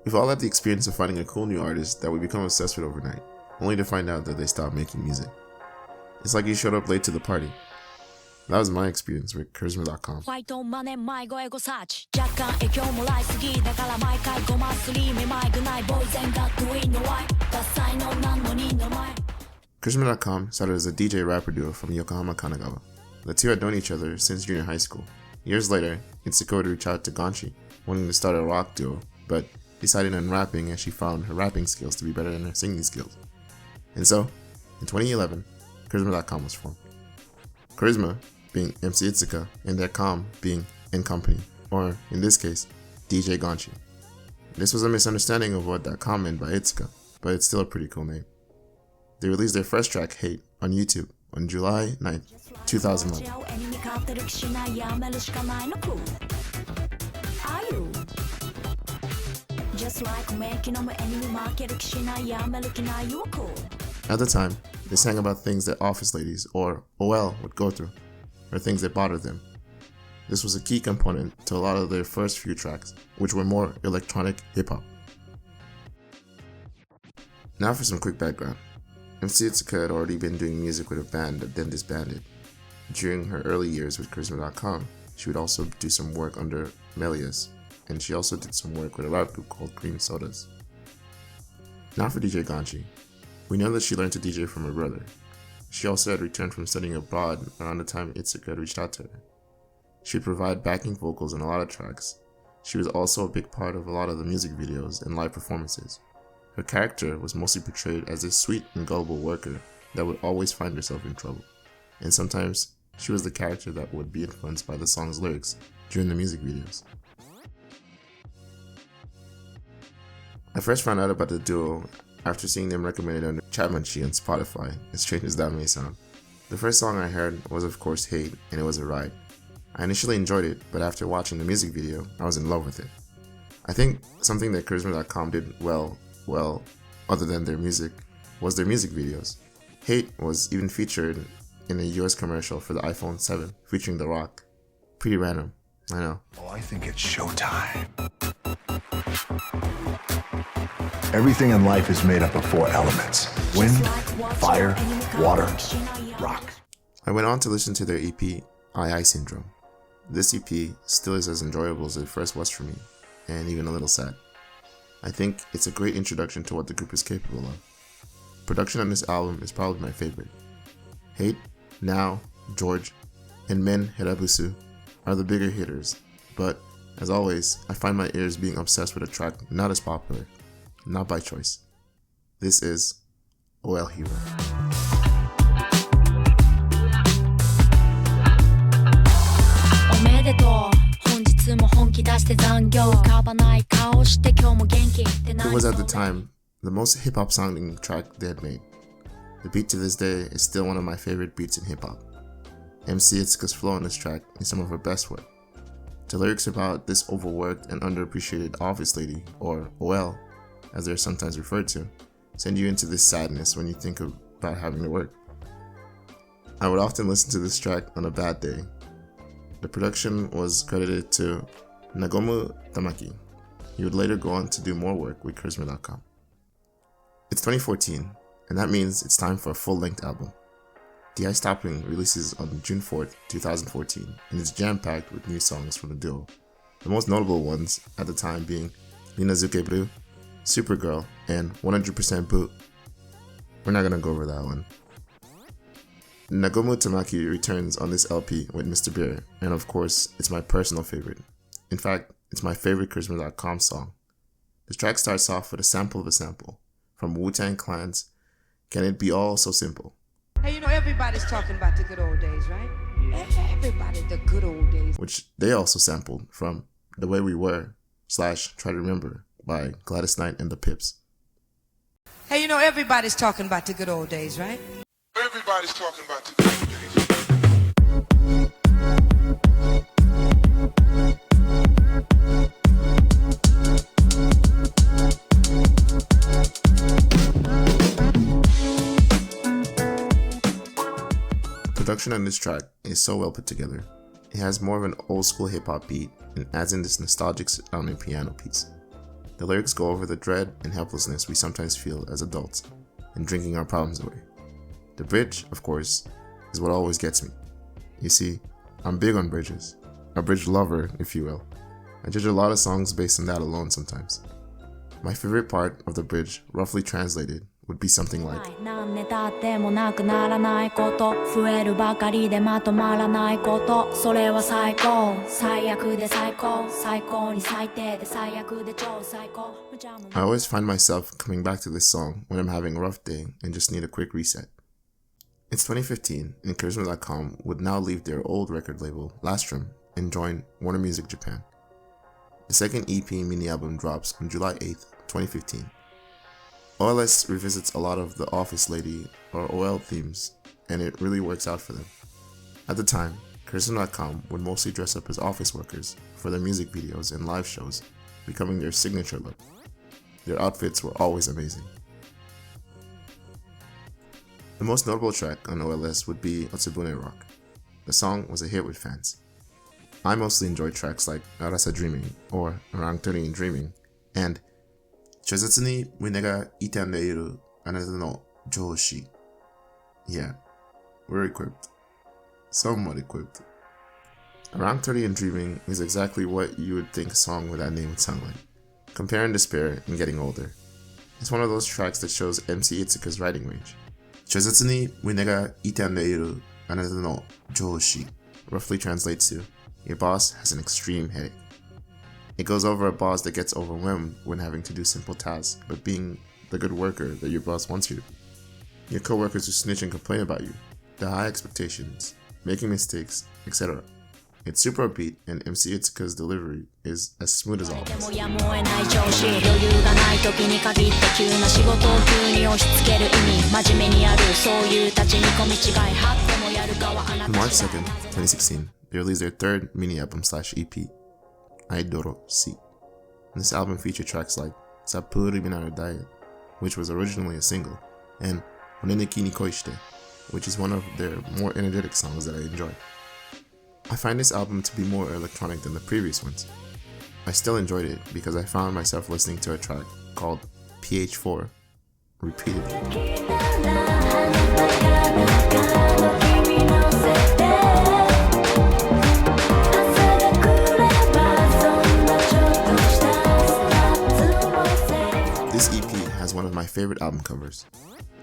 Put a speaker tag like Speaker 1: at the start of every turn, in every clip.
Speaker 1: We've all had the experience of finding a cool new artist that we become obsessed with overnight, only to find out that they stopped making music. It's like you showed up late to the party. That was my experience with Charisma.com. Charisma.com started as a DJ rapper duo from Yokohama, Kanagawa. The two had known each other since junior high school. Years later, Itsuka would reach out to Gonshi, wanting to start a rock duo, but deciding on rapping as she found her rapping skills to be better than her singing skills. And so, in 2011, Charisma.com was formed. Charisma being MC Itsuka and their com being In Company, or in this case, DJ Gonshi. This was a misunderstanding of what that com meant by Itsuka, but it's still a pretty cool name. They released their first track, Hate, on YouTube on July 9th, 2011. At the time, they sang about things that office ladies, or OL, would go through, or things that bothered them. This was a key component to a lot of their first few tracks, which were more electronic hip-hop. Now for some quick background. MC Itsuka had already been doing music with a band that then disbanded. During her early years with Charisma.com, she would also do some work under Melius, and she also did some work with a rap group called Cream Sodas. Now for DJ Gonshi. We know that she learned to DJ from her brother. She also had returned from studying abroad around the time Itsuka had reached out to her. She would provide backing vocals on a lot of tracks. She was also a big part of a lot of the music videos and live performances. Her character was mostly portrayed as a sweet and gullible worker that would always find herself in trouble. And sometimes, she was the character that would be influenced by the song's lyrics during the music videos. I first found out about the duo after seeing them recommended on Chatmunchie on Spotify, as strange as that may sound. The first song I heard was of course Hate, and it was a ride. I initially enjoyed it, but after watching the music video, I was in love with it. I think something that Charisma.com did well, other than their music, was their music videos. Hate was even featured in a US commercial for the iPhone 7 featuring The Rock. Pretty random, I know.
Speaker 2: Oh, I think it's showtime. Everything in life is made up of 4 elements: wind, fire, water, rock.
Speaker 1: I went on to listen to their EP, II Syndrome. This EP still is as enjoyable as it first was for me, and even a little sad. I think it's a great introduction to what the group is capable of. Production on this album is probably my favorite. Hate, Now, George, and Men Hirabusu are the bigger hitters, but as always, I find my ears being obsessed with a track not as popular, not by choice. This is OL Hero. It was at the time the most hip-hop sounding track they had made. The beat to this day is still one of my favorite beats in hip-hop. MC Itsuka's flow on this track is some of her best work. The lyrics about this overworked and underappreciated office lady, or OL, as they're sometimes referred to, send you into this sadness when you think about having to work. I would often listen to this track on a bad day. The production was credited to Nagomu Tamaki. He would later go on to do more work with Charisma.com. It's 2014, and that means it's time for a full-length album. The Ice Topping releases on June 4th, 2014, and it's jam-packed with new songs from the duo. The most notable ones at the time being Ninazuke Blue, Supergirl, and 100% Boot. We're not gonna go over that one. Nagomu Tamaki returns on this LP with Mr. Beer, and of course, it's my personal favorite. In fact, it's my favorite Charisma.com song. The track starts off with a sample of a sample from Wu-Tang Clan's Can It Be All So Simple?
Speaker 3: Hey, you know, everybody's talking about the good old days, right? Everybody, the good old days.
Speaker 1: Which they also sampled from The Way We Were / Try to Remember by Gladys Knight and the Pips.
Speaker 3: Hey, you know, everybody's talking about the good old days, right?
Speaker 4: Everybody's talking about the good old days.
Speaker 1: Production on this track is so well put together. It has more of an old school hip hop beat and adds in this nostalgic sounding piano piece. The lyrics go over the dread and helplessness we sometimes feel as adults in drinking our problems away. The bridge, of course, is what always gets me. You see, I'm big on bridges. A bridge lover, if you will. I judge a lot of songs based on that alone sometimes. My favorite part of the bridge, roughly translated, would be something like, I always find myself coming back to this song when I'm having a rough day and just need a quick reset. It's 2015 and Charisma.com would now leave their old record label, Lastrum, and join Warner Music Japan. The second EP mini album drops on July 8th, 2015. OLS revisits a lot of the Office Lady or OL themes, and it really works out for them. At the time, Charisma.com would mostly dress up as office workers for their music videos and live shows, becoming their signature look. Their outfits were always amazing. The most notable track on OLS would be Otsubune Rock. The song was a hit with fans. I mostly enjoy tracks like Arasa Dreaming or Around 30 and Dreaming and Chozetsu ni mune ga itandeiru anata no joushi. Yeah, we're equipped. Somewhat equipped. Around 30 and Dreaming is exactly what you would think a song with that name would sound like. Compare and despair and getting older. It's one of those tracks that shows MC Itsuka's writing range. Chozetsu ni mune ga itandeiru anata no joushi roughly translates to, your boss has an extreme headache. It goes over a boss that gets overwhelmed when having to do simple tasks, but being the good worker that your boss wants you to be. Your coworkers who snitch and complain about you, the high expectations, making mistakes, etc. It's super upbeat, and MC Itsuka's delivery is as smooth as always. On March 2nd, 2016, they released their third mini album / EP, Aidoro Si. And this album featured tracks like Sappuru Minaru Diet, which was originally a single, and Oneneki ni Koishite, which is one of their more energetic songs that I enjoy. I find this album to be more electronic than the previous ones. I still enjoyed it because I found myself listening to a track called PH4 repeatedly. This EP has one of my favorite album covers.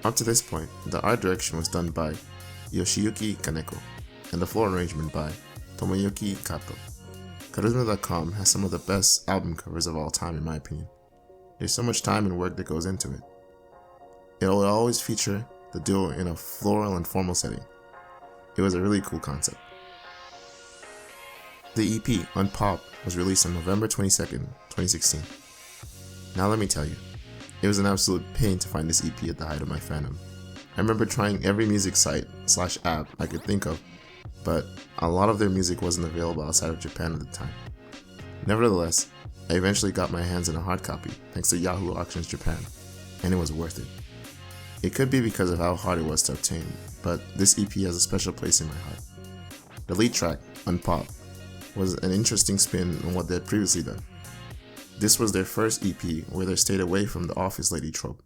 Speaker 1: Up to this point, the art direction was done by Yoshiyuki Kaneko, and the floor arrangement by Tomoyuki Kato. Charisma.com has some of the best album covers of all time in my opinion. There's so much time and work that goes into it. It will always feature the duo in a floral and formal setting. It was a really cool concept. The EP, Unpop, was released on November 22nd, 2016. Now let me tell you, it was an absolute pain to find this EP at the height of my fandom. I remember trying every music site / app I could think of, but a lot of their music wasn't available outside of Japan at the time. Nevertheless, I eventually got my hands on a hard copy thanks to Yahoo Auctions Japan, and it was worth it. It could be because of how hard it was to obtain, but this EP has a special place in my heart. The lead track, Unpop, was an interesting spin on what they had previously done. This was their first EP where they stayed away from the office lady trope.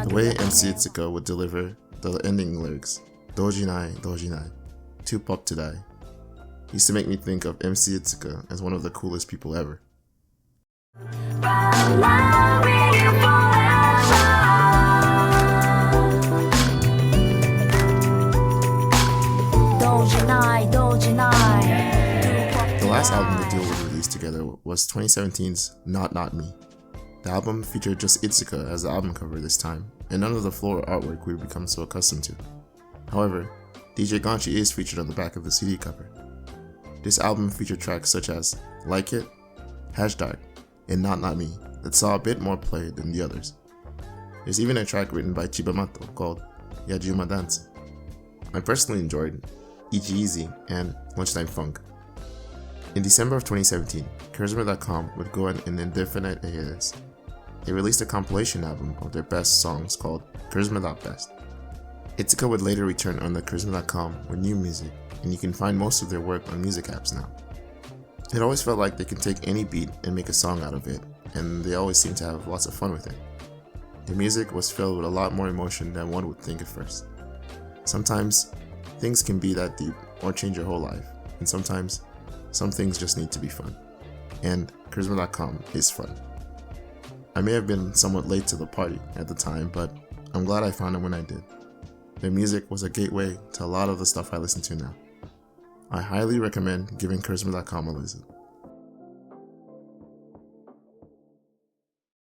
Speaker 1: The way MC Itsuka would deliver the ending lyrics, Dojinai, Dojinai, too pop to die, used to make me think of MC Itsuka as one of the coolest people ever. The last album the duo would release together was 2017's Not Me. The album featured just Itsuka as the album cover this time, and none of the floral artwork we've become so accustomed to. However, DJ Gonchi is featured on the back of the CD cover. This album featured tracks such as Like It, Hashtag, and Not Me that saw a bit more play than the others. There's even a track written by Chibamato called Yajuma Dance. I personally enjoyed Ichi Easy and Lunchtime Funk. In December of 2017, Charisma.com would go on an indefinite hiatus. They released a compilation album of their best songs called Charisma.Best. Itsuka would later return on the Charisma.com with new music, and you can find most of their work on music apps now. It always felt like they could take any beat and make a song out of it, and they always seemed to have lots of fun with it. Their music was filled with a lot more emotion than one would think at first. Sometimes, things can be that deep or change your whole life, and sometimes, some things just need to be fun. And Charisma.com is fun. I may have been somewhat late to the party at the time, but I'm glad I found it when I did. Their music was a gateway to a lot of the stuff I listen to now. I highly recommend giving Charisma.com a listen.